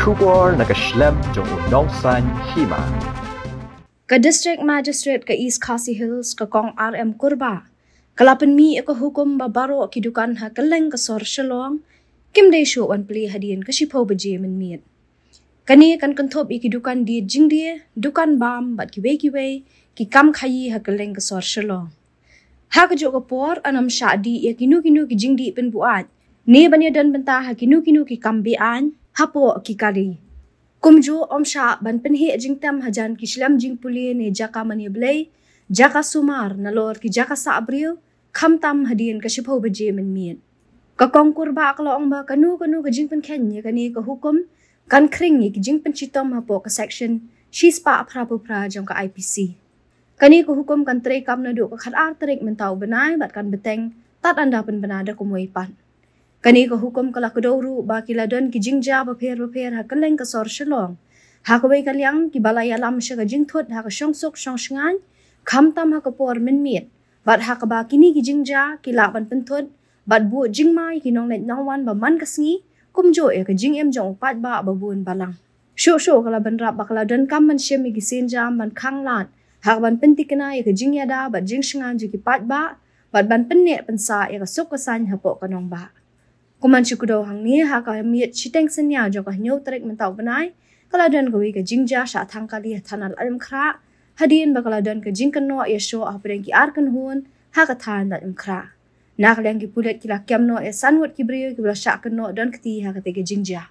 Kubor nakaslem jong unongsan Hima. Ka District Magistrate ka East Khasi Hills ka kong RM Kurba. Kalapan mi ka hukum babaro ki Dukan ha Kylleng ka sor Shillong. Kim day show wan Plie Hadien ka sipaw Baje Mynmiet. Kani kan kantop iki Dukan di jingdi Dukan bam bat kiwe ki kam khayi ha Kylleng ka sor Shillong. Ha ka jo ka por anam syadi ya kinu ki jingdi pen buat. Ne banya dan bentah ha kinu ki kam bean hapo ki kari. Kumju om sha ban penhi jingtam hajan ki shlam jing Plie ne jaka mani blay jaka sumar nalor ki jaka sa abril khamtam Hadien ka sipaw Baje Mynmiet. Ka kong kurba akla ong ba kanu ka jing pen kenya kani ka hukum kan kring ki jing pen chitom hapo ka section shispa aprapu pra jong ka IPC. Kani ka hukum kan tre kam na do ka khat tarik mentau benai bat kan beteng tat anda pen benada kumoi pan. Kani ka hukum kala kudoru ba kiladon ki jingja baper ha Kylleng ka sor Shillong. Ha ka wei kalyang ki balai alam sya ka jingthot ha ka syongsok syongsngan khamtam ha ka por Mynmiet. Bat ha ka ba kini ki jingja ki laban penthot bat bu jingmai ki nong net nongwan ba man kasngi kumjo e ka jingem jong pat ba babun balang. Syo kala ban rap ba kala don kam man shem ki senjam ban khanglat ha ban pentikna e ka jingyada bat jingsngan ji ki pat ba bat ban pennet pensa e ka sok ka san ha po ka nong ba. Kuman syukudo hang ni ha ka miet chiteng senya jo ka nyau trek mentau benai kala dan gawi ka jingja sha thang kali thanal arim khra Hadien ba kala dan ka jingkano ya sho a preng ki ar kan hun ha ka than da im khra nak leng ki pulet ki la kyam no e sanwat ki brio ki bla sha kan no dan kti ha ka te ka jingja.